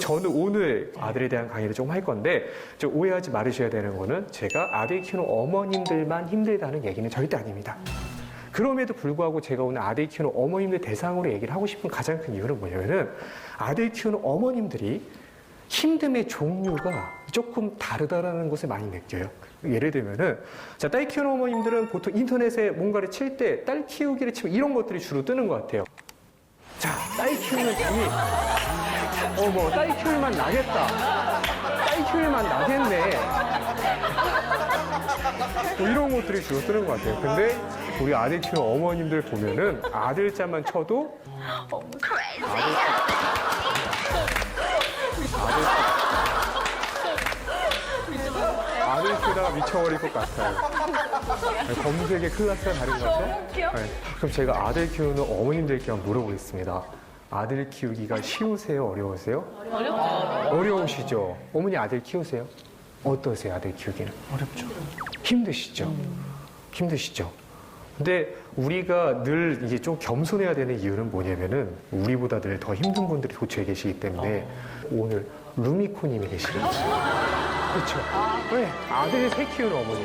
저는 오늘 아들에 대한 강의를 좀 할 건데 좀 오해하지 말으셔야 되는 거는 제가 아들 키우는 어머님들만 힘들다는 얘기는 절대 아닙니다. 그럼에도 불구하고 제가 오늘 아들 키우는 어머님들 대상으로 얘기를 하고 싶은 가장 큰 이유는 뭐냐면은 아들 키우는 어머님들이 힘듦의 종류가 조금 다르다라는 것을 많이 느껴요. 예를 들면은 자, 딸 키우는 어머님들은 보통 인터넷에 뭔가를 칠 때 딸 키우기를 치면 이런 것들이 주로 뜨는 것 같아요. 자, 딸 키우는 중이 딸 키울만 나겠다. 딸 키울만 나겠네. 뭐 이런 것들이 주로 뜨는 것 같아요. 근데 우리 아들 키우는 어머님들 보면은 아들자만 쳐도 아들 키우다가 미쳐버릴 것 같아요. 검색의 클래스가 다른 것 같아요. 네. 그럼 제가 아들 키우는 어머님들께 한번 물어보겠습니다. 아들 키우기가 쉬우세요? 어려우세요? 어렵죠. 어려우시죠? 어머니 아들 키우세요? 어떠세요? 아들 키우기는? 어렵죠. 힘드시죠? 힘드시죠? 근데 우리가 늘 이게 좀 겸손해야 되는 이유는 뭐냐면은 우리보다 늘 더 힘든 분들이 도처에 계시기 때문에 오늘 루미코님이 계시는 거죠. 그렇죠? 네, 아들을 새 키우는 어머니.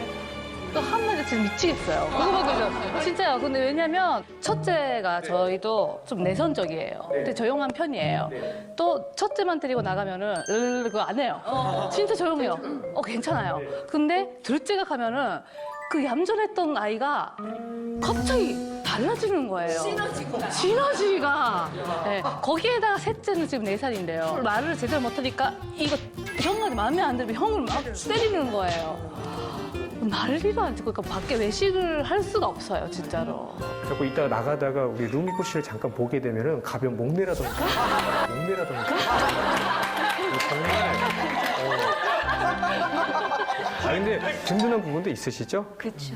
또 한마디 지금 미치겠어요. 그거밖에 없어요. 진짜요. 근데 왜냐면 첫째가 저희도 좀 내성적이에요. 근데 조용한 편이에요. 또 첫째만 데리고 나가면은 그거 안 해요. 진짜 조용해요. 괜찮아요. 근데 둘째가 가면은 그 얌전했던 아이가 갑자기 달라지는 거예요. 시너지가. 네. 거기에다가 셋째는 지금 4살인데요. 말을 제대로 못하니까 이거 형한테 마음에 안 들면 형을 막 때리는 거예요. 난리가 안 치고, 그러니까 밖에 외식을 할 수가 없어요, 진짜로. 그래서 이따가 나가다가 우리 루미코 씨를 잠깐 보게 되면은 가벼운 목내라던가 정말 근데 든든한 부분도 있으시죠? 그렇죠.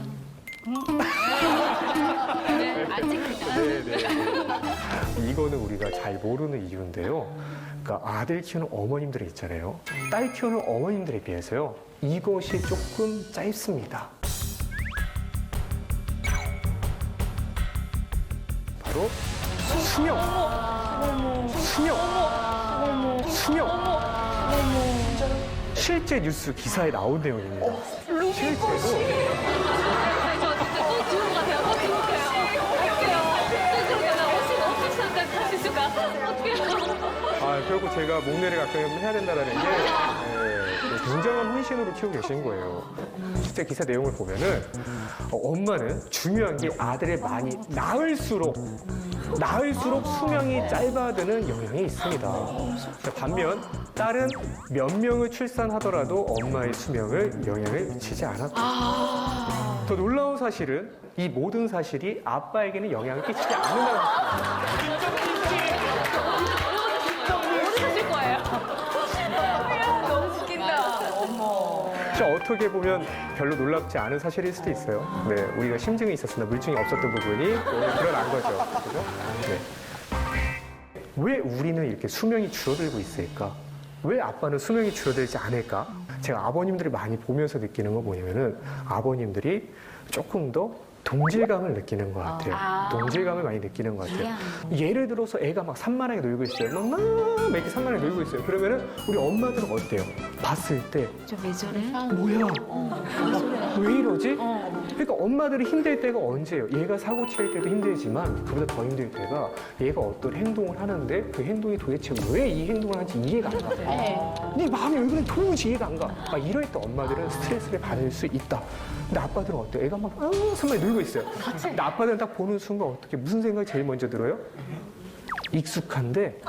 네, 아직입니다. 네네. 이거는 우리가 잘 모르는 이유인데요. 그러니까 아들 키우는 어머님들이 있잖아요. 딸 키우는 어머님들에 비해서요. 이것이 조금 짧습니다. 바로 수명. 실제 뉴스 기사에 나온 내용입니다. 실제로. 저 진짜 또 지금 같아요. 또 지금 같아요. 어떡해요. 또 지금 같아요. 할수 있을까? 어떡해요. 결국 제가 목내를 가끔 해야 된다는 게 굉장한 혼신으로 키우고 계신 거예요. 실제 기사 내용을 보면은 엄마는 중요한 게 아들을 많이 낳을수록 수명이 짧아드는 영향이 있습니다. 반면 딸은 몇 명을 출산하더라도 엄마의 수명을 영향을 미치지 않았다. 더 놀라운 사실은 이 모든 사실이 아빠에게는 영향을 끼치지 않는다는 것입니다. 어디 사실 거예요? 너무 웃긴다. 어떻게 보면 별로 놀랍지 않은 사실일 수도 있어요. 네, 우리가 심증이 있었으나 물증이 없었던 부분이 오늘 드러난 거죠. 그죠? 네. 왜 우리는 이렇게 수명이 줄어들고 있을까? 왜 아빠는 수명이 줄어들지 않을까? 제가 아버님들을 많이 보면서 느끼는 건 뭐냐면은 아버님들이 조금 더 동질감을 느끼는 것 같아요. 동질감을 많이 느끼는 것 같아요. 예를 들어서 애가 막 산만하게 놀고 있어요. 막 이렇게 산만하게 놀고 있어요. 그러면은 우리 엄마들은 어때요? 봤을 때 왜 저래? 뭐야? 왜 이러지? 그러니까 엄마들이 힘들 때가 언제예요? 얘가 사고 칠 때도 힘들지만 그보다 더 힘들 때가 얘가 어떤 행동을 하는데 그 행동이 도대체 왜 이 행동을 하는지 이해가 안 가. 네 마음이 왜 그런지 도무지 이해가 안 가. 막 이럴 때 엄마들은 스트레스를 받을 수 있다. 근데 아빠들은 어때요? 애가 막 산만히 놀고 있어요. 근데 아빠들은 딱 보는 순간 어떻게 무슨 생각이 제일 먼저 들어요? 익숙한데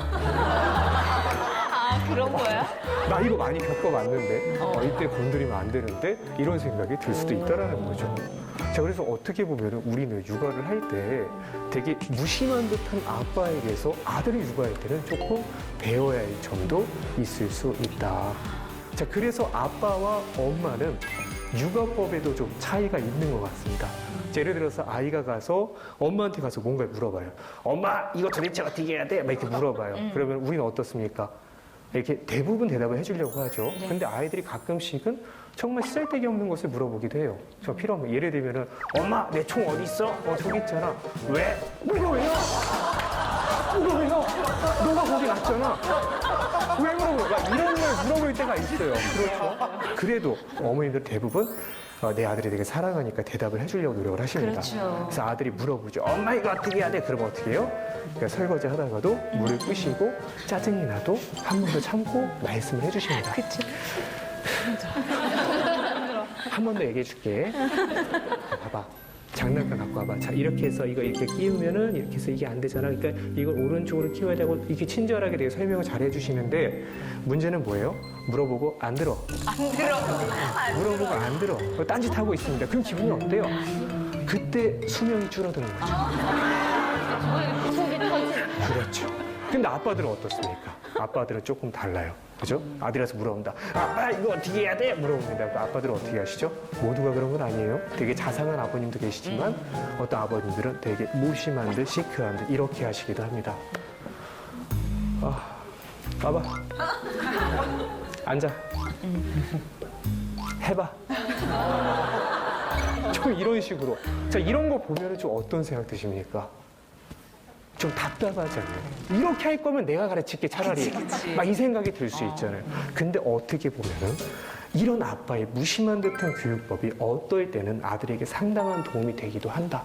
그런 거야? 나 이거 많이 겪어봤는데 이때 건드리면 안 되는데 이런 생각이 들 수도 있다라는 거죠. 자, 그래서 어떻게 보면 우리는 육아를 할 때 되게 무심한 듯한 아빠에게서 아들을 육아할 때는 조금 배워야 할 점도 있을 수 있다. 자, 그래서 아빠와 엄마는 육아법에도 좀 차이가 있는 것 같습니다. 예를 들어서 아이가 가서 엄마한테 가서 뭔가를 물어봐요. 엄마, 이거 도대체 어떻게 해야 돼? 막 이렇게 물어봐요. 그러면 우리는 어떻습니까? 이렇게 대부분 대답을 해주려고 하죠. 근데 아이들이 가끔씩은 정말 쓰잘데기 없는 것을 물어보기도 해요. 저 필요하면 예를 들면은 엄마, 내 총 어디 있어? 저기 있잖아. 왜? 이거 왜요? 이거 왜요? 너가 거기 놨잖아. 왜 물어봐? 이런 걸 물어볼 때가 있어요. 그렇죠? 그래도 어머님들 대부분 내 아들이 되게 사랑하니까 대답을 해주려고 노력을 하십니다. 그렇죠. 그래서 아들이 물어보죠. 엄마 이거 어떻게 해야 돼? 그러면 어떻게 해요? 그러니까 설거지 하다가도 물을 끄시고 짜증이 나도 한 번 더 참고 말씀을 해주십니다. 그치. 한 번 더 얘기해 줄게. 봐봐. 장난감 갖고 와봐. 자, 이렇게 해서 이거 이렇게 끼우면은 이렇게 해서 이게 안 되잖아. 그러니까 이걸 오른쪽으로 끼워야 되고 이렇게 친절하게 되게 설명을 잘 해주시는데 문제는 뭐예요? 물어보고 안 들어. 물어보고 안 들어. 딴짓하고 있습니다. 그럼 기분이 어때요? 그때 수명이 줄어드는 거죠. 속이 터지. 그렇죠. 근데 아빠들은 어떻습니까? 아빠들은 조금 달라요. 그죠? 아들이라서 물어본다. 아빠 이거 어떻게 해야 돼? 물어봅니다. 그 아빠들은 어떻게 하시죠? 모두가 그런 건 아니에요. 되게 자상한 아버님도 계시지만 어떤 아버님들은 되게 무심한 듯 시크한 듯 이렇게 하시기도 합니다. 봐봐. 앉아. 해봐. 좀 이런 식으로. 자, 이런 거 보면 좀 어떤 생각 드십니까? 좀 답답하지 않나요? 이렇게 할 거면 내가 가르칠게 차라리. 막 이 생각이 들 수 있잖아요. 근데 어떻게 보면은 이런 아빠의 무심한 듯한 교육법이 어떨 때는 아들에게 상당한 도움이 되기도 한다.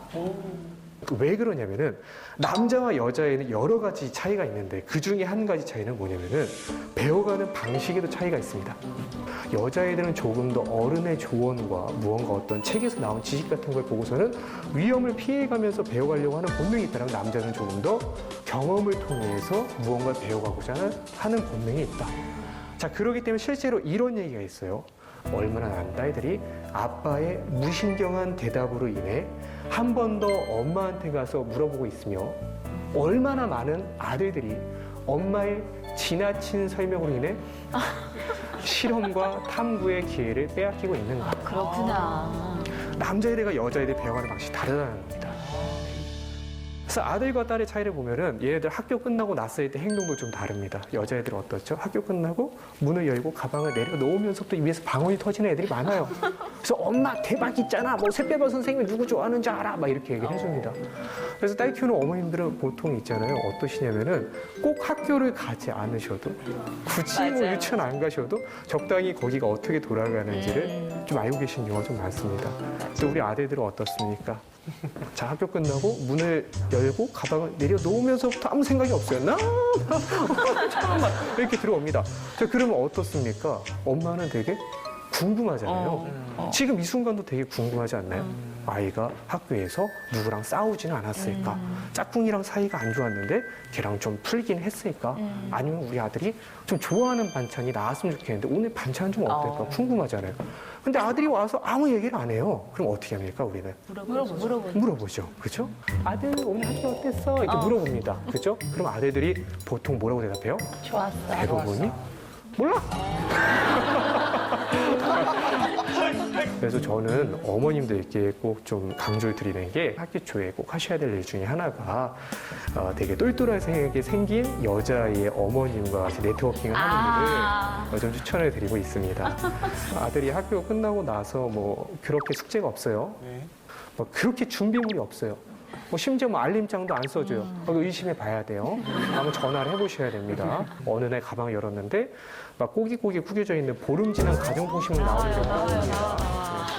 왜 그러냐면은 남자와 여자에는 여러 가지 차이가 있는데 그 중에 한 가지 차이는 뭐냐면은 배워가는 방식에도 차이가 있습니다. 여자애들은 조금 더 어른의 조언과 무언가 어떤 책에서 나온 지식 같은 걸 보고서는 위험을 피해가면서 배워가려고 하는 본능이 있다면 남자는 조금 더 경험을 통해서 무언가를 배워가고자 하는 본능이 있다. 자, 그렇기 때문에 실제로 이런 얘기가 있어요. 얼마나 남자애들이 아빠의 무신경한 대답으로 인해 한 번 더 엄마한테 가서 물어보고 있으며 얼마나 많은 아들들이 엄마의 지나친 설명으로 인해 실험과 탐구의 기회를 빼앗기고 있는가. 그렇구나. 남자애들과 여자애들 배워가는 방식이 다르다는 겁니다. 그래서 아들과 딸의 차이를 보면은 얘네들 학교 끝나고 났을 때 행동도 좀 다릅니다. 여자애들은 어떻죠? 학교 끝나고 문을 열고 가방을 내려놓으면서부터 위에서 방언이 터지는 애들이 많아요. 그래서 엄마 대박 있잖아. 뭐 샛별반 선생님이 누구 좋아하는 줄 알아. 막 이렇게 얘기를 해줍니다. 그래서 딸 키우는 어머님들은 보통 있잖아요. 어떠시냐면은 꼭 학교를 가지 않으셔도 굳이 뭐 맞아요. 유치원 안 가셔도 적당히 거기가 어떻게 돌아가는지를 좀 알고 계신 경우가 좀 많습니다. 그래서 우리 아들들은 어떻습니까? 자, 학교 끝나고 문을 열고 가방을 내려놓으면서부터 아무 생각이 없어요. 잠깐만 이렇게 들어옵니다. 자, 그러면 어떻습니까? 엄마는 되게 궁금하잖아요. 지금 이 순간도 되게 궁금하지 않나요? 아이가 학교에서 누구랑 싸우지는 않았을까? 짝꿍이랑 사이가 안 좋았는데 걔랑 좀 풀긴 했을까? 아니면 우리 아들이 좀 좋아하는 반찬이 나왔으면 좋겠는데 오늘 반찬은 좀 어떨까? 궁금하잖아요. 근데 아들이 와서 아무 얘기를 안 해요. 그럼 어떻게 합니까, 우리는? 물어보죠. 그죠? 아들 오늘 학교 어땠어? 이렇게 물어봅니다. 그죠? 그럼 아들들이 보통 뭐라고 대답해요? 좋았어. 대부분이 몰라. 그래서 저는 어머님들께 꼭 좀 강조를 드리는 게 학기 초에 꼭 하셔야 될 일 중에 하나가 되게 똘똘하게 생긴 여자의 어머님과 같이 네트워킹을 하는 일을 좀 추천을 드리고 있습니다. 아들이 학교 끝나고 나서 뭐 그렇게 숙제가 없어요. 뭐 그렇게 준비물이 없어요. 뭐 심지어 뭐 알림장도 안 써줘요. 그거 의심해 봐야 돼요. 한번 전화를 해보셔야 됩니다. 어느 날 가방을 열었는데 막 꼬깃꼬깃 구겨져 있는 보름 지난 가정통신문 나오는 경우가 있습니다.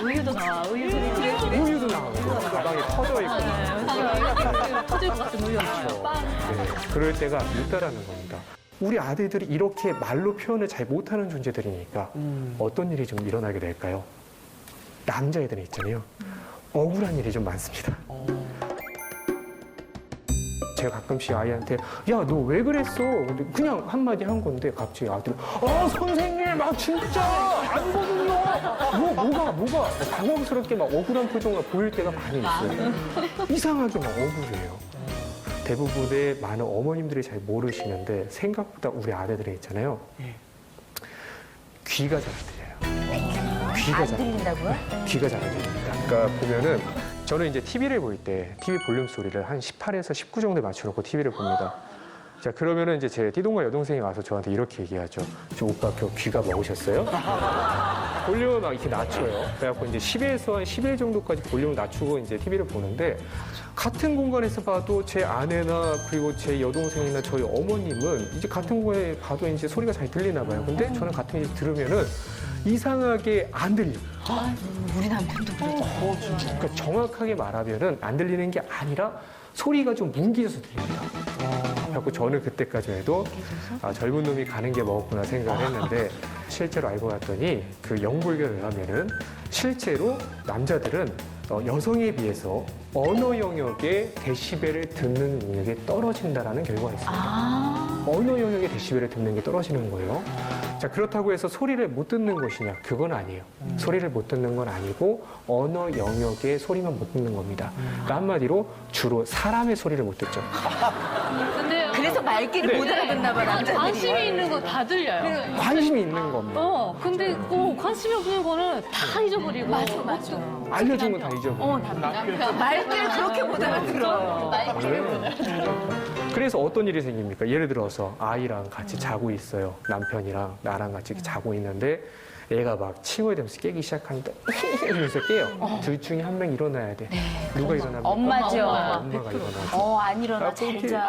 우유도 나와. 우유도 우유도 나오고 가방에 터져 있고 터질 것 같은 우유 나와요. 네, 그럴 때가 있다라는 겁니다. 우리 아들들이 이렇게 말로 표현을 잘 못하는 존재들이니까 어떤 일이 좀 일어나게 될까요? 남자애들은 있잖아요. 억울한 일이 좀 많습니다. 제가 가끔씩 아이한테 야, 너 왜 그랬어? 근데 그냥 한마디 한 건데 갑자기 아들이 선생님, 진짜 아니거든요. 뭐가 당황스럽게 막 억울한 표정을 보일 때가 많이 있어요. 이상하게 막 억울해요. 대부분의 많은 어머님들이 잘 모르시는데 생각보다 우리 아들들이 있잖아요. 귀가 잘 안 들려요. 귀가 안 잘 안 들려요. 들린다고요? 귀가 잘 안 들립니다. 그러니까 보면은 저는 이제 TV를 볼 때 TV 볼륨 소리를 한 18에서 19 정도에 맞춰놓고 TV를 봅니다. 자, 그러면은 이제 제 띠동과 여동생이 와서 저한테 이렇게 얘기하죠. 저 오빠 그 귀가 먹으셨어요? 볼륨을 막 이렇게 낮춰요. 그래갖고 이제 10에서 한 11 정도까지 볼륨을 낮추고 이제 TV를 보는데 같은 공간에서 봐도 제 아내나 그리고 제 여동생이나 저희 어머님은 이제 같은 공간에 봐도 이제 소리가 잘 들리나 봐요. 근데 저는 같은 게 들으면은 이상하게 안 들려요. 우리 남편도 그래. 그러니까 정확하게 말하면은 안 들리는 게 아니라 소리가 좀 뭉개져서 들립니다. 그래갖고 저는 그때까지 해도 젊은 놈이 가는 게 뭐구나 생각을 했는데 실제로 알고 봤더니 그 영불교에 의하면은 실제로 남자들은 여성에 비해서 언어 영역의 데시벨을 듣는 능력이 떨어진다라는 결과가 있습니다. 언어 영역의 데시벨을 듣는 게 떨어지는 거예요. 자, 그렇다고 해서 소리를 못 듣는 것이냐? 그건 아니에요. 소리를 못 듣는 건 아니고 언어 영역의 소리만 못 듣는 겁니다. 그러니까 한마디로 주로 사람의 소리를 못 듣죠. 근데 그래서 말귀를 못 알아듣나 봐, 남자들이. 관심이 있는 거 다 들려요. 관심이 있는 겁니다. 근데 관심이 없는 거는 다 잊어버리고. 맞아. 알려주면 다 잊어버려요. 말귀를 그렇게 못 알아들어. 그래서 어떤 일이 생깁니까? 예를 들어서 아이랑 같이 자고 있어요. 남편이랑 나랑 같이 자고 있는데 얘가 막 칭얼대면서 깨기 시작하는데 이러면서 깨요. 둘 중에 한 명이 일어나야 돼. 누가 일어납니까? 엄마죠. 엄마가 일어나죠. 안 일어나, 잘 자.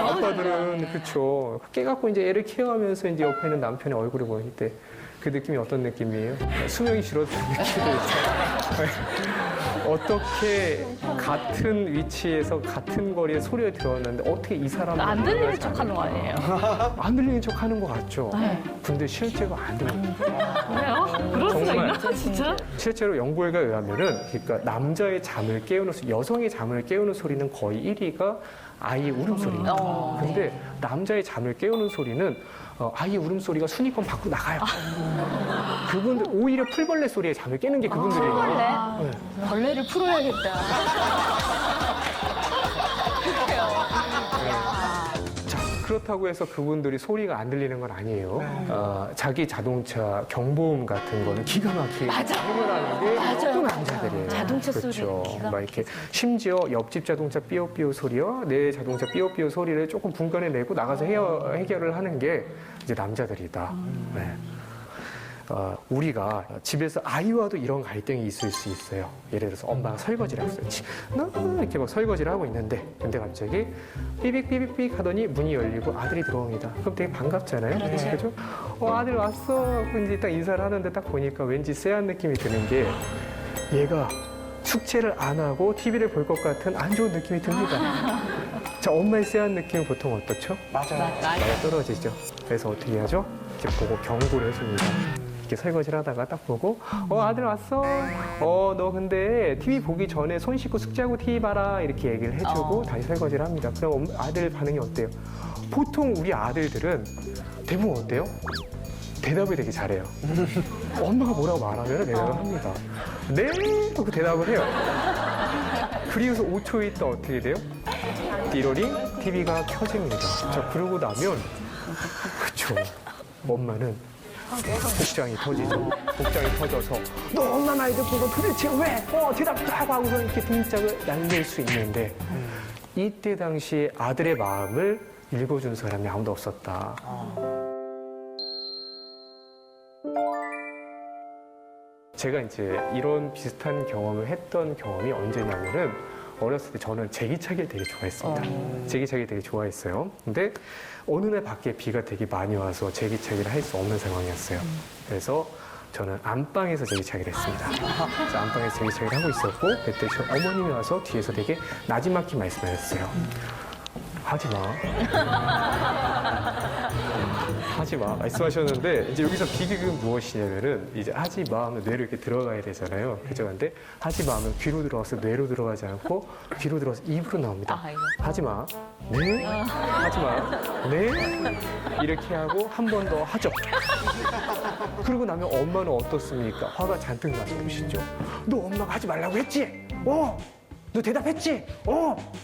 아빠들은 그렇죠. 깨갖고 이제 애를 케어하면서 이제 옆에 있는 남편의 얼굴을 보일 때 그 느낌이 어떤 느낌이에요? 수명이 줄어드는 느낌이에요. 어떻게 같은 위치에서 같은 거리에 소리를 들었는데 어떻게 이 사람은 안 들리는 일어나지 척 하는 거 않을까? 아니에요? 안 들리는 척 하는 것 같죠? 네. 근데 실제로 안 들려요. 그래요? 그럴 수가 정말. 있나? 진짜? 실제로 연구에 의하면은 그러니까 남자의 잠을 깨우는 여성의 잠을 깨우는 소리는 거의 1위가 아이의 울음소리입니다. 근데 남자의 잠을 깨우는 소리는 아이의 울음소리가 순위권 밖으로 나가요. 그분들 오히려 풀벌레 소리에 잠을 깨는 게 그분들이에요. 네. 벌레를 풀어야겠다. 자, 그렇다고 해서 그분들이 소리가 안 들리는 건 아니에요. 자기 자동차 경보음 같은 거는 기가 막히게 해결하는 게 또 남자들이에요. 자동차 소리 그렇죠. 기가 막 이렇게 심지어 옆집 자동차 삐요삐요 소리와 내 자동차 삐요삐요 소리를 조금 분간해 내고 나가서 해결을 하는 게 이제 남자들이다. 네. 우리가 집에서 아이와도 이런 갈등이 있을 수 있어요. 예를 들어서 엄마가 설거지를 하고 있어요. 이렇게 막 설거지를 하고 있는데 근데 갑자기 삐빅삐빅삐빅 하더니 문이 열리고 아들이 들어옵니다. 그럼 되게 반갑잖아요. 그렇죠? 아들 왔어. 근데 딱 인사를 하는데 딱 보니까 왠지 쎄한 느낌이 드는 게 얘가 숙제를 안 하고 TV를 볼 것 같은 안 좋은 느낌이 듭니다. 자, 엄마의 쎄한 느낌은 보통 어떻죠? 맞아요. 떨어지죠. 그래서 어떻게 하죠? 이렇게 보고 경고를 해줍니다. 이렇게 설거지를 하다가 딱 보고 아들 왔어. 너 근데 TV 보기 전에 손 씻고 숙제하고 TV 봐라. 이렇게 얘기를 해주고 다시 설거지를 합니다. 그럼 아들 반응이 어때요? 보통 우리 아들들은 대부분 어때요? 대답을 되게 잘해요. 엄마가 뭐라고 말하면 대답을 합니다. 네? 하고 대답을 해요. 그리고서 5초 있다 어떻게 돼요? 띠로링 TV가 켜집니다. 자, 그러고 나면 그쵸. 엄마는 복장이 터지죠. 복장이 터져서 너 엄마 말 듣고 너 도대체 왜? 대답도 하고 하고서 이렇게 등짝을 날릴 수 있는데 이때 당시 아들의 마음을 읽어준 사람이 아무도 없었다. 제가 이제 이런 비슷한 경험을 했던 경험이 언제냐면은 어렸을 때 저는 제기차기를 되게 좋아했습니다. 제기차기를 되게 좋아했어요. 근데 어느 날 밖에 비가 되게 많이 와서 제기차기를 할 수 없는 상황이었어요. 그래서 저는 안방에서 제기차기를 했습니다. 그래서 안방에서 제기차기를 하고 있었고 그때 저 어머님이 와서 뒤에서 되게 나지막히 말씀하셨어요. 하지 마. 하지 마. 말씀하셨는데 이제 여기서 비극은 무엇이냐면은 이제 하지 마 하면 뇌로 이렇게 들어가야 되잖아요. 그죠? 근데 하지 마 하면 귀로 들어가서 뇌로 들어가지 않고 귀로 들어가서 입으로 나옵니다. 하지 마. 네. 하지 마. 네. 이렇게 하고 한 번 더 하죠. 그러고 나면 엄마는 어떻습니까? 화가 잔뜩 나서 보시죠. 너 엄마가 하지 말라고 했지? 너 대답했지?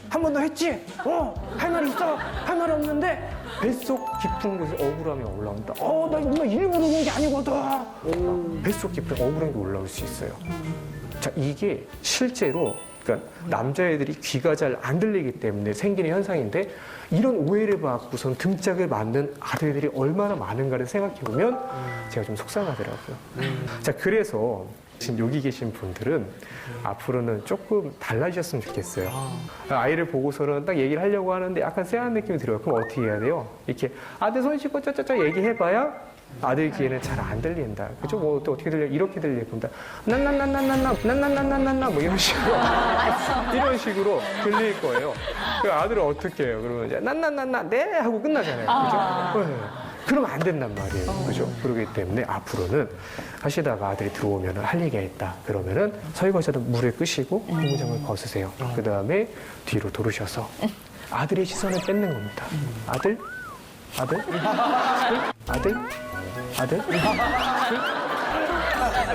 한 번 더 했지? 할 말 있어? 할 말 없는데? 뱃속 깊은 곳에 억울함이 올라온다. 나 엄마 일부러 그런 게 아니거든. 뱃속 깊은 억울한 게 올라올 수 있어요. 자, 이게 실제로 그러니까 남자애들이 귀가 잘 안 들리기 때문에 생기는 현상인데 이런 오해를 받고선 등짝을 맞는 아들들이 얼마나 많은가를 생각해 보면 제가 좀 속상하더라고요. 자, 그래서 지금 여기 계신 분들은 앞으로는 조금 달라지셨으면 좋겠어요. 아이를 보고서는 딱 얘기를 하려고 하는데 약간 쎄한 느낌이 들어요. 그럼 어떻게 해야 돼요? 이렇게 아들 손 씻고 짜짜짜 얘기해봐야 아들 귀에는 잘 안 들린다. 그죠? 뭐 또 어떻게 들려? 이렇게 들린다. 난난난난난난 뭐 이런 식으로 이런 식으로 들릴 거예요. 그 아들은 어떻게 해요? 그러면 이제 난난난난 네 하고 끝나잖아요. 그죠? 네. 그러면 안 된단 말이에요. 그죠? 그러기 때문에 앞으로는 하시다가 아들이 들어오면 할 얘기가 있다. 그러면은 설거지하던 물을 끄시고 고무장을 벗으세요. 그 다음에 뒤로 돌으셔서 아들의 시선을 뺏는 겁니다. 아들? 아들? 아들? 아들?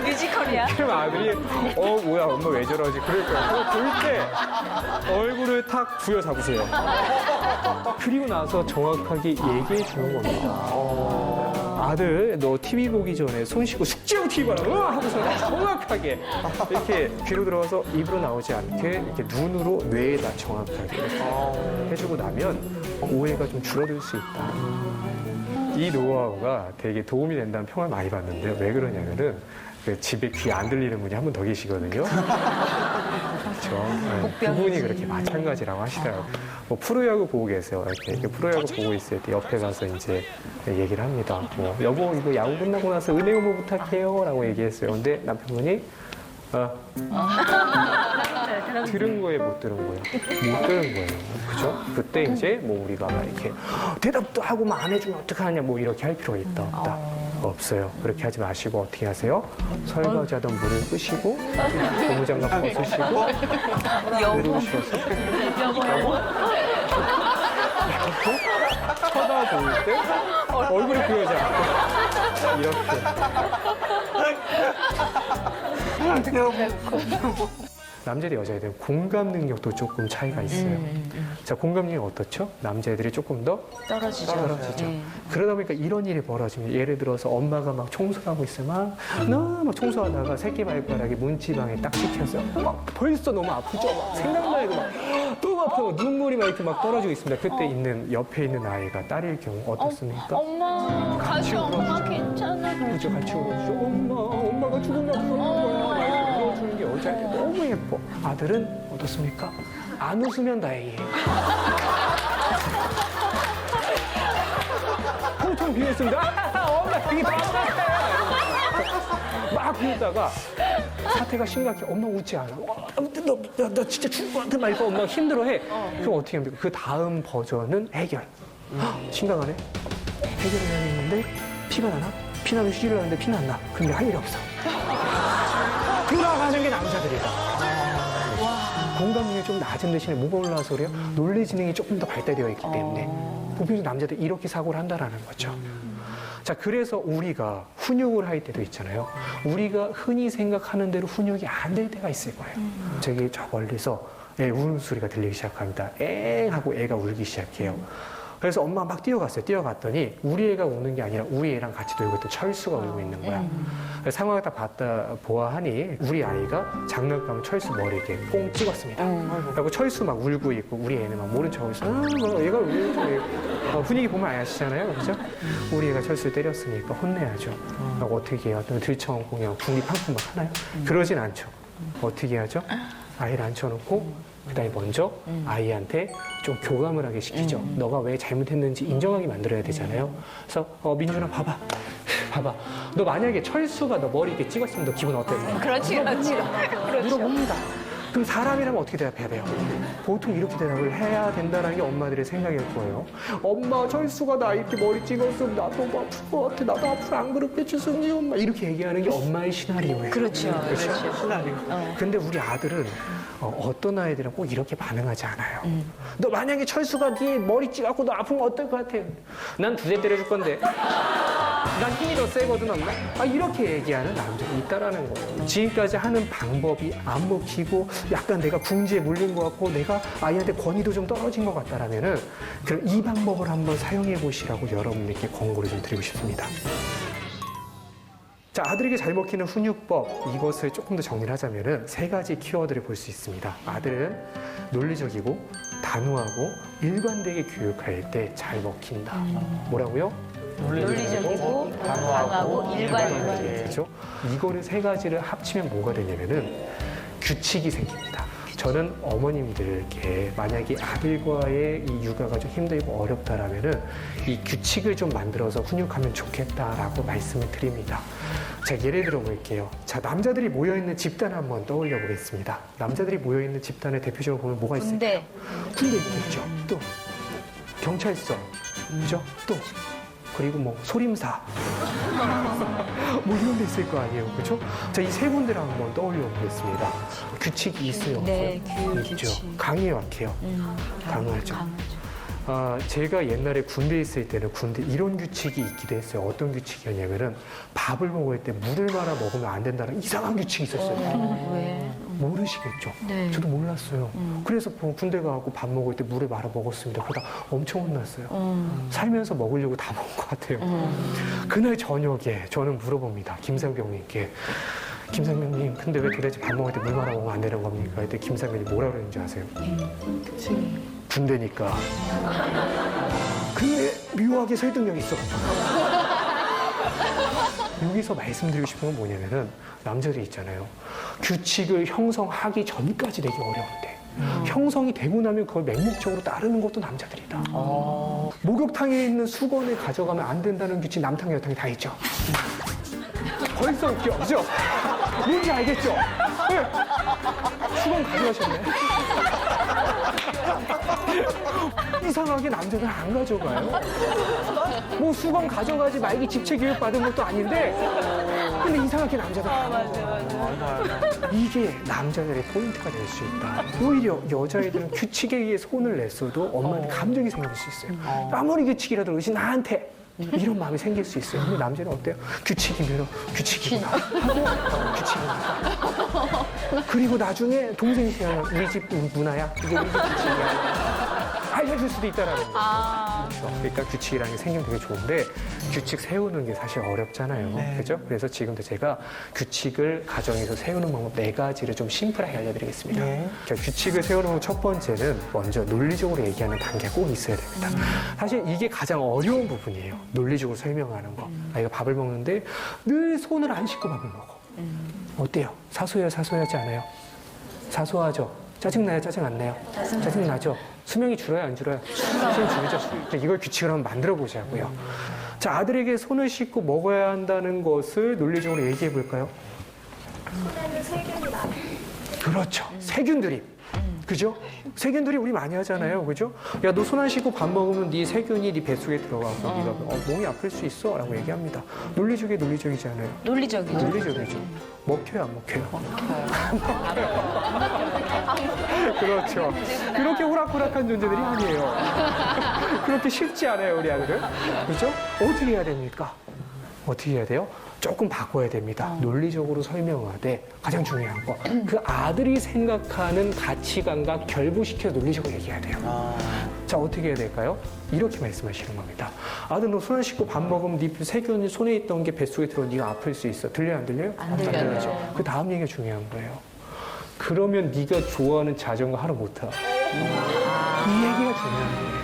뮤지컬이야? 그럼 아들이 뭐야 엄마 왜 저러지 그럴 거예요. 볼 때 얼굴을 탁 부여잡으세요. 그리고 나서 정확하게 얘기해 주는 겁니다. 아들 너 TV 보기 전에 손 씻고 숙제하고 TV 봐라 하고서 정확하게 이렇게 귀로 들어가서 입으로 나오지 않게 이렇게 눈으로 뇌에다 정확하게 이렇게 해주고 나면 오해가 좀 줄어들 수 있다. 이 노하우가 되게 도움이 된다는 평을 많이 받는데요. 왜 그러냐면은 그 집에 귀 안 들리는 분이 한 분 더 계시거든요. 그렇죠. 네, 그분이 그렇게 마찬가지라고 하시더라고요. 뭐 프로야구 보고 계세요. 이렇게 프로야구 보고 있을 때 옆에 가서 이제 얘기를 합니다. 뭐 여보 이거 야구 끝나고 나서 은행 후보 부탁해요라고 얘기했어요. 근데 남편분이 들은 거에 못 들은 거예요. 못 들은 거예요. 그죠? 그때 이제 뭐 우리가 막 이렇게 대답도 하고 막 안 해주면 어떡하냐 뭐 이렇게 할 필요가 있다 없다. 없어요. 그렇게 하지 마시고 어떻게 하세요? 설거지하던 물을 끄시고 고무장갑 벗으시고 내려오셔서 쳐다볼 때 얼굴이 보여져 이렇게 남자들 여자애들은 공감 능력도 조금 차이가 있어요. 자, 공감 능력이 어떻죠? 남자애들이 조금 더 떨어지죠. 그러다 보니까 이런 일이 벌어지면 예를 들어서 엄마가 막 청소하고 있으면 막 청소하다가 새끼발가락이 문지방에 딱 찍혀서 막 벌써 너무 아프죠? 막 생각만 해도 막 너무 아파요. 눈물이 막 이렇게 막 떨어지고 있습니다. 그때 있는 옆에 있는 아이가 딸일 경우 어떻습니까? 엄마, 같이 울어주죠. 괜찮아. 그죠? 같이 울어주죠. 엄마가 죽으면 없는 거야. 울어주는 게 여자애들 너무 예뻐. 아들은 어떻습니까? 안 웃으면 다행이에요. 통통 비웃습니다. 엄마 되게 막 비웃다가 사태가 심각해. 엄마 웃지 않아. 나 진짜 죽을 것 같아. 막 이러고 엄마가 힘들어해. 그럼 어떻게 합니까? 그 다음 버전은 해결. 심각하네. 해결을 해야겠는데 피가 나나? 피나면 휴지를 하는데 피는 안 나. 근데 할 일이 없어. 돌아가는 게 남자들이다. 공감 능력이 좀 낮은 대신에 뭐가 올라와서 그래요? 논리 지능이 조금 더 발달되어 있기 때문에 보편적으로 남자들 이렇게 사고를 한다라는 거죠. 자, 그래서 우리가 훈육을 할 때도 있잖아요. 우리가 흔히 생각하는 대로 훈육이 안 될 때가 있을 거예요. 저기 저 멀리서 애 우는 소리가 들리기 시작합니다. 엥 하고 애가 울기 시작해요. 그래서 엄마가 막 뛰어갔어요. 뛰어갔더니 우리 애가 우는 게 아니라 우리 애랑 같이 놀고 있던 철수가 울고 있는 거야. 그래서 상황을 딱 봤다 보아하니 우리 아이가 장난감 철수 머리에 이렇게 꽁 찍었습니다. 그리고 철수 막 울고 있고 우리 애는 막 모른 척하고 있어. 얘가 왜 저래? 분위기 보면 아시잖아요. 그죠? 우리 애가 철수를 때렸으니까 혼내야죠. 그리고 어떻게 해요? 들쳐안고 그냥 국립한푼 막 하나요? 그러진 않죠. 어떻게 하죠? 아이를 앉혀놓고 그다음에 먼저 아이한테 좀 교감을 하게 시키죠. 너가 왜 잘못했는지 인정하게 만들어야 되잖아요. 그래서 민준아 봐봐. 너 만약에 철수가 너 머리 이렇게 찍었으면 너 기분 어땠어? 그렇지. 물어봅니다. 그럼 사람이라면 어떻게 대답해야 돼요? 보통 이렇게 대답을 해야 된다는 게 엄마들의 생각일 거예요. 엄마 철수가 나 이렇게 머리 찍었으면 나도 뭐 아플 것 같아. 나도 앞으로 안 그렇게 죄송해요 엄마. 이렇게 얘기하는 게 엄마의 시나리오예요. 그렇죠. 시나리오. 근데 우리 아들은 어떤 아이들은 꼭 이렇게 반응하지 않아요. 너 만약에 철수가 네 머리 찍었고 너 아프면 어떨 것 같아? 난 2대 때려줄 건데. 난 힘이 더 세거든 엄마. 이렇게 얘기하는 남자가 있다라는 거예요. 지금까지 하는 방법이 안 먹히고 약간 내가 궁지에 물린 것 같고 내가 아이한테 권위도 좀 떨어진 것 같다라면은 그럼 이 방법을 한번 사용해 보시라고 여러분들께 권고를 좀 드리고 싶습니다. 자, 아들에게 잘 먹히는 훈육법, 이것을 조금 더 정리를 하자면은 3가지 키워드를 볼 수 있습니다. 아들은 논리적이고 단호하고 일관되게 교육할 때 잘 먹힌다. 뭐라고요? 논리적이고 단호하고 일관되게. 그렇죠? 이거를 3가지를 합치면 뭐가 되냐면은 규칙이 생깁니다. 저는 어머님들께 만약에 아들과의 이 육아가 좀 힘들고 어렵다라면은 이 규칙을 좀 만들어서 훈육하면 좋겠다라고 말씀을 드립니다. 제가 예를 들어 볼게요. 자, 남자들이 모여있는 집단 한번 떠올려 보겠습니다. 남자들이 모여있는 집단을 대표적으로 보면 뭐가 있을까요? 군대. 군대 있겠죠. 또 경찰서, 그죠? 또 그리고 뭐 소림사, 뭐 이런 데 있을 거 아니에요, 그죠? 자, 이 3군데를 한번 떠올려 보겠습니다. 규칙이 있어요, 없어요? 네, 있죠. 규칙. 강해요, 약해요? 강하죠. 아, 제가 옛날에 군대에 있을 때는 군대 이런 규칙이 있기도 했어요. 어떤 규칙이었냐면은 밥을 먹을 때 물을 말아 먹으면 안 된다는 이상한 규칙이 있었어요. 왜? 모르시겠죠? 네. 저도 몰랐어요. 그래서 군대 가고 밥 먹을 때 물을 말아 먹었습니다. 그러다 엄청 혼났어요. 살면서 먹으려고 다 먹은 것 같아요. 그날 저녁에 저는 물어봅니다. 김상병님께. 김상병님, 근데 왜 도대체 밥 먹을 때 물 말아 먹으면 안 되는 겁니까? 그때 김상병이 뭐라 그랬는지 아세요? 군대니까. 근데 묘하게 설득력이 있어. 여기서 말씀드리고 싶은 건 뭐냐면은 남자들이 있잖아요. 규칙을 형성하기 전까지 되게 어려운데 형성이 되고 나면 그걸 맹목적으로 따르는 것도 남자들이다. 목욕탕에 있는 수건을 가져가면 안 된다는 규칙 남탕 여탕이 다 있죠. 벌써 웃겨, 그죠? 뭔지 알겠죠? 네. 수건 가져가셨네. 이상하게 남자들 안 가져가요. 뭐 수건 가져가지 말기 집체 교육 받은 것도 아닌데, 근데 이상하게 남자들 안 가져가요. 이게 남자들의 포인트가 될 수 있다. 오히려 여자애들은 규칙에 의해 손을 냈어도 엄마한테 감정이 생길 수 있어요. 아무리 규칙이라도 어르신 나한테 이런 마음이 생길 수 있어요. 근데 남자는 어때요? 규칙이면 규칙이구나 하고 규칙이니까. 그리고 나중에 동생이 태어나 우리 집 문화야. 이게 우리 집 규칙이야. 알려줄 수도 있다라는 거죠. 그렇죠. 그러니까 규칙이라는 게 생기면 되게 좋은데 규칙 세우는 게 사실 어렵잖아요. 그렇죠? 그래서 지금도 제가 규칙을 가정에서 세우는 방법 4가지를 좀 심플하게 알려드리겠습니다. 자, 규칙을 세우는 것 첫 번째는 먼저 논리적으로 얘기하는 단계가 꼭 있어야 됩니다. 사실 이게 가장 어려운 부분이에요. 논리적으로 설명하는 거. 아이가 밥을 먹는데 늘 손을 안 씻고 밥을 먹어. 어때요? 사소해요? 사소하지 않아요? 사소하죠? 짜증나요? 짜증 안 나요? 짜증나죠? 수명이 줄어요? 안 줄어요? 수명이 줄죠? 그러니까 이걸 규칙을 한번 만들어 보자고요. 자, 아들에게 손을 씻고 먹어야 한다는 것을 논리적으로 얘기해 볼까요? 그렇죠. 세균 드립. 그죠? 세균 드립 우리 많이 하잖아요. 그죠? 야, 너 손 안 씻고 밥 먹으면 네 세균이 네 뱃속에 들어가고 네가 몸이 아플 수 있어 라고 얘기합니다. 논리적이지 않아요? 논리적이죠. 논리적이죠. 먹혀요, 안 먹혀요? 그렇죠. 그렇게 호락호락한 존재들이 아니에요. 그렇게 쉽지 않아요, 우리 아들은. 그렇죠? 어떻게 해야 됩니까? 어떻게 해야 돼요? 조금 바꿔야 됩니다. 논리적으로 설명하되 가장 중요한 거. 그 아들이 생각하는 가치관과 결부시켜 논리적으로 얘기해야 돼요. 자, 어떻게 해야 될까요? 이렇게 말씀하시는 겁니다. 아들, 너 손 안 씻고 밥 먹으면 네 세균이 손에 있던 게 뱃속에 들어 네가 아플 수 있어. 들려요, 안 들려요? 안 들려요. 들리죠? 그 다음 얘기가 중요한 거예요. 그러면 네가 좋아하는 자전거 하러 못 타. 이 얘기가 중요한 거예요.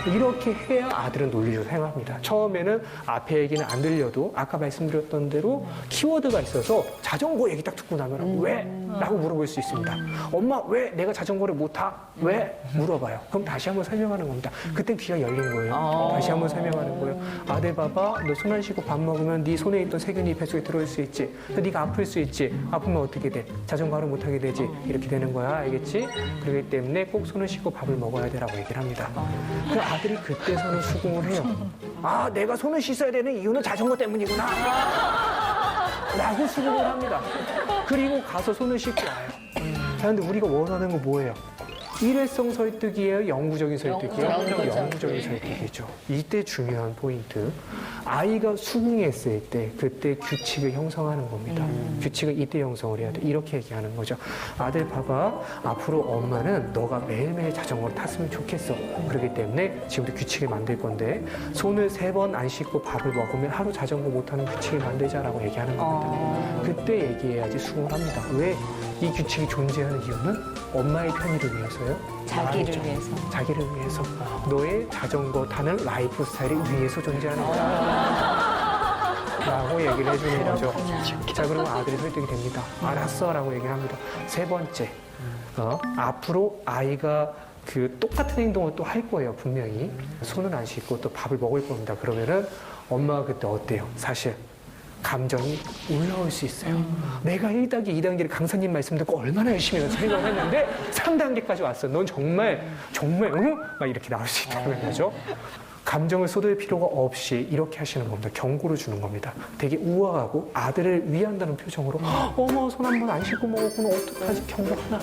이렇게 해야 아들은 논리적으로 생각합니다. 처음에는 앞에 얘기는 안 들려도 아까 말씀드렸던 대로 키워드가 있어서 자전거 얘기 딱 듣고 나면 왜? 라고 물어볼 수 있습니다. 엄마 왜 내가 자전거를 못 타? 왜? 물어봐요. 그럼 다시 한번 설명하는 겁니다. 그땐 귀가 열린 거예요. 다시 한번 설명하는 거예요. 아들 봐봐, 너 손 안 씻고 밥 먹으면 네 손에 있던 세균이 뱃속에 들어올 수 있지. 그래서 네가 아플 수 있지. 아프면 어떻게 돼? 자전거 하러 못 하게 되지. 이렇게 되는 거야. 알겠지? 그렇기 때문에 꼭 손을 씻고 밥을 먹어야 되라고 얘기를 합니다. 그 아들이 그때서는 수긍을 해요. 아, 내가 손을 씻어야 되는 이유는 자전거 때문이구나. 라고 수긍을 합니다. 그리고 가서 손을 씻고 와요. 자, 근데 우리가 원하는 건 뭐예요? 일회성 설득이에요? 영구적인 설득이에요? 영구적. 영구적인 설득이죠. 이때 중요한 포인트. 아이가 수긍했을 때 그때 규칙을 형성하는 겁니다. 규칙을 이때 형성을 해야 돼. 이렇게 얘기하는 거죠. 아들 봐봐. 앞으로 엄마는 너가 매일매일 자전거를 탔으면 좋겠어. 그렇기 때문에 지금부터 규칙을 만들 건데 손을 3번 안 씻고 밥을 먹으면 하루 자전거 못하는 규칙을 만들자라고 얘기하는 겁니다. 그때 얘기해야지 수긍을 합니다. 왜? 이 규칙이 존재하는 이유는 엄마의 편의를 위해서요. 자기를 말이죠. 위해서. 자기를 위해서. 너의 자전거 타는 라이프 스타일을 위해서 존재하는 거야. 라고 얘기를 해주는 거죠. 자, 그러면 아들이 설득이 됩니다. 알았어. 라고 얘기를 합니다. 3번째. 앞으로 아이가 그 똑같은 행동을 또 할 거예요. 분명히. 손은 안 씻고 또 밥을 먹을 겁니다. 그러면은 엄마가 그때 어때요? 사실. 감정이 올라올 수 있어요. 내가 1단계, 2단계를 강사님 말씀 듣고 얼마나 열심히 생각을 했는데 3단계까지 왔어. 넌 정말, 응? 막 이렇게 나올 수 있다는 거죠. 감정을 쏟을 필요가 없이 이렇게 하시는 겁니다. 경고를 주는 겁니다. 되게 우아하고 아들을 위한다는 표정으로 어머, 손 한 번 안 씻고 먹었구나. 어떡하지? 경고 하나.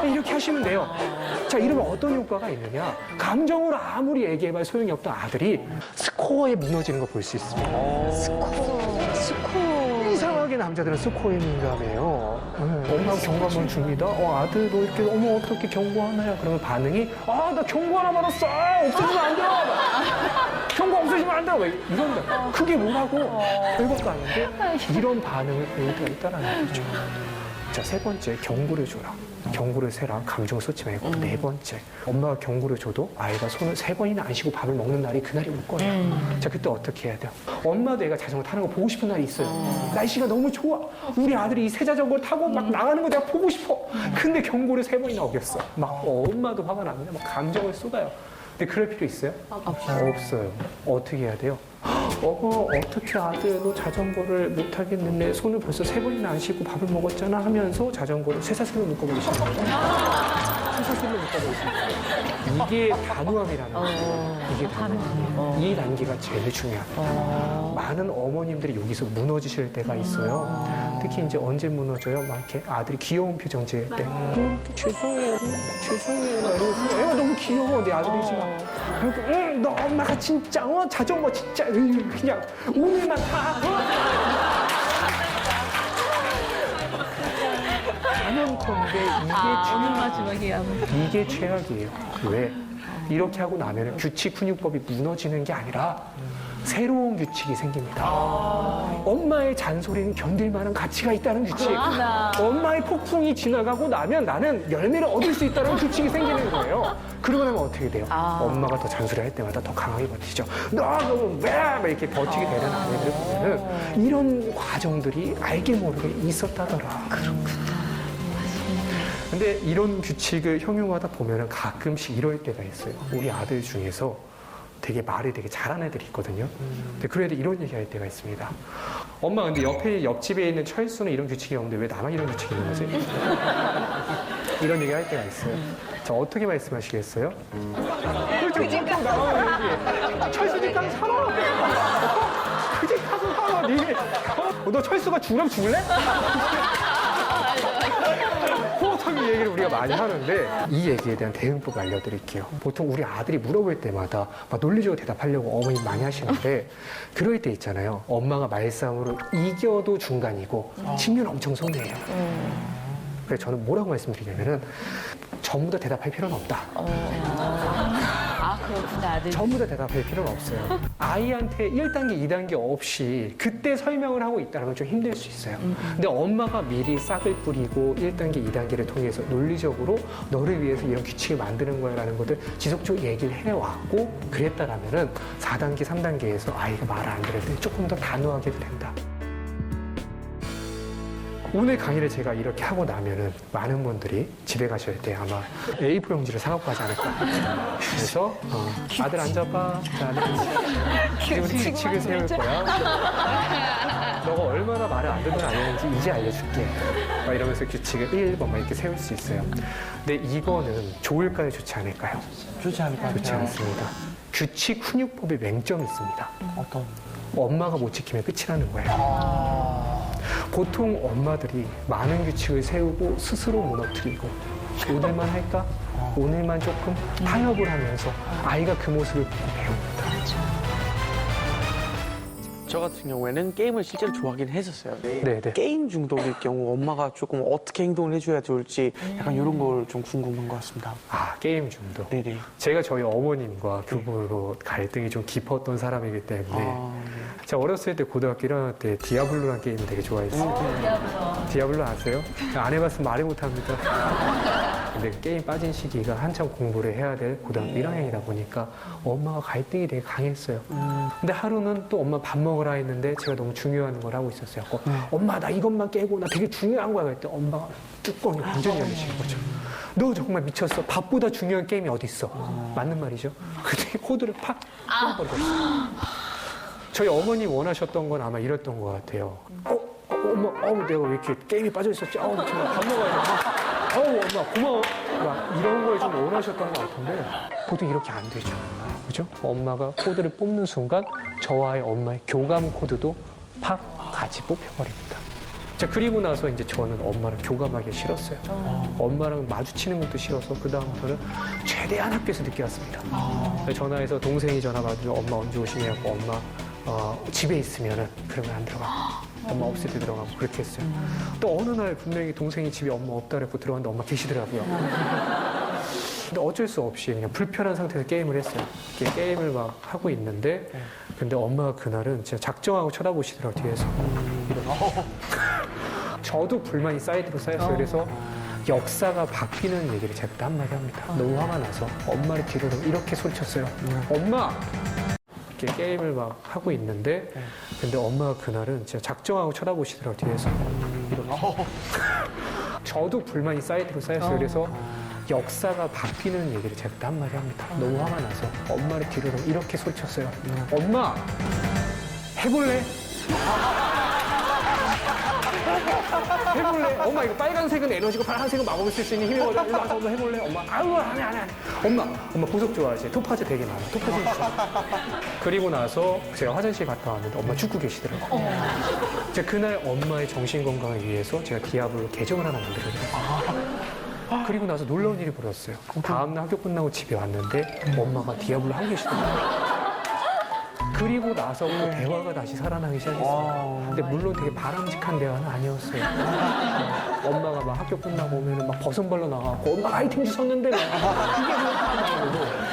이렇게 하시면 돼요. 자, 이러면 어떤 효과가 있느냐? 감정으로 아무리 얘기해봐야 소용이 없던 아들이 스코어에 무너지는 거 볼 수 있습니다. 스코어. 이상하게 남자들은 스코어에 민감해요. 엄마가 경고 한번 줍니다. 아들 너 이렇게 어떻게 경고 하나요? 그러면 반응이 나 경고 하나 받았어. 없어지면 안 돼. 경고 없어지면 안 돼. 왜 이런다. 그게 뭐라고? 별것도 아닌데 이런 반응을 의도가 있다라는 거죠. 자, 3번째, 경고를 줘라. 경고를 세라. 감정을 쏟지 말고. 4번째, 엄마가 경고를 줘도 아이가 손을 3번이나 안 쉬고 밥을 먹는 날이 그날이 올 거예요. 자, 그때 어떻게 해야 돼요? 엄마도 애가 자전거 타는 거 보고 싶은 날이 있어요. 날씨가 너무 좋아. 우리 아들이 이 새 자전거 타고 막 나가는 거 내가 보고 싶어. 근데 경고를 3번이나 어겼어. 막 엄마도 화가 나면 막 감정을 쏟아요. 근데 그럴 필요 있어요? 없어요. 어떻게 해야 돼요? 어떻게 아들 너 자전거를 못 타겠는데 손을 벌써 3번이나 안 씻고 밥을 먹었잖아 하면서 자전거를 쇠사슬로 묶어버리고 싶어요. 쇠사슬로 묶어버리고 싶어요. 이게 단호함이라는 거예요. 이게 단호함이에요. 이 단계가 제일 중요합니다. 많은 어머님들이 여기서 무너지실 때가 있어요. 특히 이제 언제 무너져요? 막 이렇게 아들이 귀여운 표정 지을 때. 죄송해요. 이러면서 애가 너무 귀여워. 내 아들이지만. 그리고 너 엄마가 진짜 자전거 진짜 그냥 오늘만 타. 단연컨대 이게 최악이에요. 왜? 이렇게 하고 나면 규칙 훈육법이 무너지는 게 아니라 새로운 규칙이 생깁니다. 엄마의 잔소리는 견딜 만한 가치가 있다는 규칙. 엄마의 폭풍이 지나가고 나면 나는 열매를 얻을 수 있다는 규칙이 생기는 거예요. 그러고 나면 어떻게 돼요? 엄마가 더 잔소리할 때마다 더 강하게 버티죠. 너 왜? 이렇게 버티게 되는 아이들 보면은 이런 과정들이 알게 모르게 있었다더라. 그렇구나. 근데 이런 규칙을 형용하다 보면은 가끔씩 이럴 때가 있어요. 우리 아들 중에서 되게 말을 되게 잘하는 애들이 있거든요. 근데 그런 애들 이런 얘기 할 때가 있습니다. 엄마, 근데 옆집에 있는 철수는 이런 규칙이 없는데 왜 나만 이런 규칙이 있는 거지? 이런 얘기 할 때가 있어요. 자, 어떻게 말씀하시겠어요? 그 집 나가면 얘기해. 철수 집 가서 살아. 그 집 가서 살아. 니네. 너 철수가 죽으면 죽을래? 호흡하기 얘기를 우리가 많이 하는데 이 얘기에 대한 대응법 알려드릴게요. 보통 우리 아들이 물어볼 때마다 막 논리적으로 대답하려고 어머니 많이 하시는데 그럴 때 있잖아요. 엄마가 말싸움으로 이겨도 중간이고 치면 엄청 손해예요. 그래서 저는 뭐라고 말씀드리냐면은 전부 다 대답할 필요는 없다. 그렇구나. 아들. 전부 다 대답할 필요는 없어요. 아이한테 1단계, 2단계 없이 그때 설명을 하고 있다는 건 좀 힘들 수 있어요. 근데 엄마가 미리 싹을 뿌리고 1단계, 2단계를 통해서 논리적으로 너를 위해서 이런 규칙을 만드는 거야 라는 것들 지속적으로 얘기를 해왔고 그랬다라면은 4단계, 3단계에서 아이가 말을 안 들을 때 조금 더 단호하게 된다. 오늘 강의를 제가 이렇게 하고 나면은 많은 분들이 집에 가실 때 아마 A4 용지를 사갖고 가지 않을까. 그래서 아들 앉아봐. 지금부터 규칙을 세울 거야. 너가 얼마나 말을 안 듣는 아이인지 이제 알려줄게. 막 이러면서 규칙을 1번 막 이렇게 세울 수 있어요. 근데 이거는 좋을까요? 좋지 않을까요? 좋지 않을까요? 좋지 않습니다. 규칙 훈육법에 맹점이 있습니다. 어떤? 엄마가 못 지키면 끝이라는 거예요. 보통 엄마들이 많은 규칙을 세우고 스스로 무너뜨리고 오늘만 할까? 오늘만 조금 타협을 하면서 아이가 그 모습을 보고 배웁니다. 저 같은 경우에는 게임을 실제로 좋아하긴 했었어요. 네, 네. 게임 중독일 경우 엄마가 조금 어떻게 행동을 해줘야 좋을지 약간 이런 걸 좀 궁금한 것 같습니다. 아, 게임 중독. 네네. 제가 저희 어머님과 부부로 갈등이 좀 깊었던 사람이기 때문에 아, 제가 어렸을 때 고등학교 1학년 때 디아블로라는 게임을 되게 좋아했어요. 디아블로 아세요? 안 해봤으면 말을 못합니다. 근데 그 게임 빠진 시기가 한참 공부를 해야 될 고등학교 1학년이다 보니까 엄마가 갈등이 되게 강했어요. 근데 하루는 또 엄마 밥 먹으라 했는데 제가 너무 중요한 걸 하고 있었어요. 엄마 나 이것만 깨고 나 되게 중요한 거야. 그랬더니 엄마가 뚜껑이 완전히 열리시는 거죠. 너 정말 미쳤어. 밥보다 중요한 게임이 어디 있어? 맞는 말이죠. 그때 코드를 팍 끊어버렸어요. 저희 어머니 원하셨던 건 아마 이랬던 것 같아요. 엄마, 내가 왜 이렇게 게임에 빠져 있었지? 정말 밥 먹어야 돼. 엄마, 고마워. 막 이런 걸 좀 원하셨던 것 같은데, 보통 이렇게 안 되죠. 그죠? 엄마가 코드를 뽑는 순간, 저와의 엄마의 교감 코드도 팍 같이 뽑혀버립니다. 자, 그리고 나서 이제 저는 엄마를 교감하기 싫었어요. 엄마랑 마주치는 것도 싫어서 그다음부터는 최대한 학교에서 늦게 왔습니다. 전화해서 동생이 전화 받으면 엄마 언제 오시냐고 엄마 집에 있으면은 그러면 안 들어가. 엄마 없을 때 들어가고 그렇게 했어요. 또 어느 날 분명히 동생이 집에 엄마 없다 그랬고 들어갔는데 엄마 계시더라고요. 근데 어쩔 수 없이 그냥 불편한 상태에서 게임을 했어요. 게임을 막 하고 있는데 근데 엄마가 그날은 진짜 작정하고 쳐다보시더라고요, 뒤에서. 저도 불만이 사이드로 쌓였어요. 그래서 역사가 바뀌는 얘기를 제가 그때 한마디 합니다. 너무 화가 나서 엄마를 뒤로 이렇게 소리쳤어요. 엄마! 이렇게 게임을 막 하고 있는데 근데 엄마가 그날은 진짜 작정하고 쳐다보시더라고요, 뒤에서. 이렇게. 저도 불만이 사이드로 쌓였어요. 그래서 역사가 바뀌는 얘기를 제가 그때 한마디 합니다. 너무 화가 나서 엄마를 뒤로 이렇게 소리쳤어요. 엄마! 해볼래? 해볼래? 엄마 이거 빨간색은 에너지고 파란색은 마법을 쓸 수 있는 힘이거든. 일로 와서 엄마 해볼래? 엄마 아유 안 해. 엄마 보석 좋아하지? 토파즈 되게 많아. 토파즈 있어. 그리고 나서 제가 화장실 갔다 왔는데 엄마 죽고 계시더라고요. 제가 그날 엄마의 정신 건강을 위해서 제가 디아블로 계정을 하나 만들어드렸어요. 그리고 나서 놀라운 일이 벌어졌어요. 다음날 학교 끝나고 집에 왔는데 엄마가 디아블로 하고 계시더라고요. 그리고 나서부터 대화가 다시 살아나기 시작했어요. 근데 물론 되게 바람직한 대화는 아니었어요. 엄마가 막 학교 끝나고 오면 막 버선발로 나가고 엄마 아이템 주셨는데 막 이게 뭐야.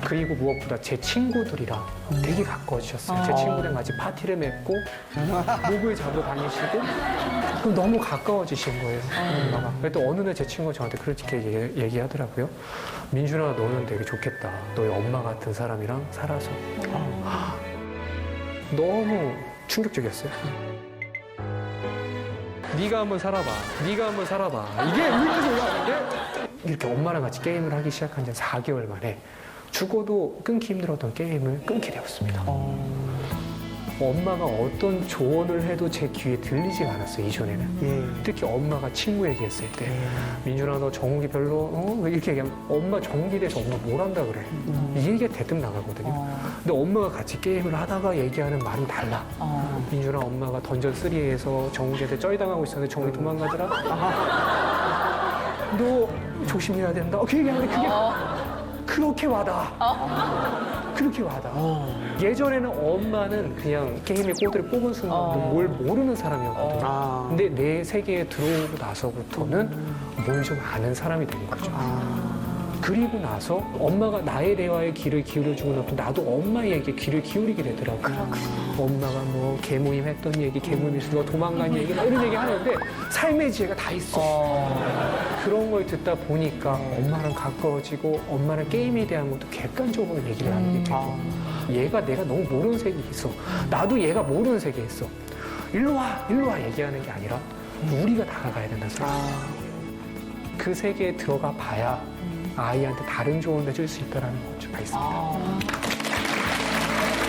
그리고 무엇보다 제 친구들이랑 되게 가까워지셨어요. 제 친구들이랑 같이 파티를 맺고 목을 잡고 다니시고 그럼 너무 가까워지신 거예요. 엄마가. 그래도 어느 날 제 친구가 저한테 그렇게 얘기하더라고요. 민준아 너는 되게 좋겠다. 너희 엄마 같은 사람이랑 살아서. 너무 충격적이었어요. 네가 한번 살아봐. 네가 한번 살아봐. 이게 울면서 올라오는데 이렇게 엄마랑 같이 게임을 하기 시작한 지 4개월 만에 죽어도 끊기 힘들었던 게임을 끊게 되었습니다. 엄마가 어떤 조언을 해도 제 귀에 들리지가 않았어요, 이전에는. 특히 엄마가 친구 얘기했을 때 민준아 너 정욱이 별로 이렇게 얘기하면 엄마 정욱에 대해서 엄마 뭘 한다 그래. 이 얘기가 대뜸 나가거든요. 근데 엄마가 같이 게임을 하다가 얘기하는 말은 달라. 민준아 엄마가 던전 3에서 정욱이한테 쩔당하고 있었는데 정욱이 도망가더라. 너 조심해야 된다. 그 얘기하는데 그게 그렇게 와닿아. 그렇게 와닿아. 예전에는 엄마는 그냥 게임의 코드를 뽑은 순간 뭘 모르는 사람이었거든요. 근데 내 세계에 들어오고 나서부터는 뭘 좀 아는 사람이 된 거죠. 그리고 나서 엄마가 나의 대화에 귀를 기울여주고 나서 나도 엄마의 얘기에 귀를 기울이게 되더라고요. 엄마가 뭐 개모임 했던 얘기, 개모임에서 누가 도망간 얘기 막 이런 얘기 하는데 삶의 지혜가 다 있어. 그런 걸 듣다 보니까 엄마랑 가까워지고 엄마랑 게임에 대한 것도 객관적으로 얘기를 하게 되고 얘가 내가 너무 모르는 세계에 있어. 나도 얘가 모르는 세계에 있어. 일로 와 얘기하는 게 아니라 우리가 다가가야 된다 생각. 그 세계에 들어가 봐야 아이한테 다른 조언을 해줄 수 있다는 것가 있습니다.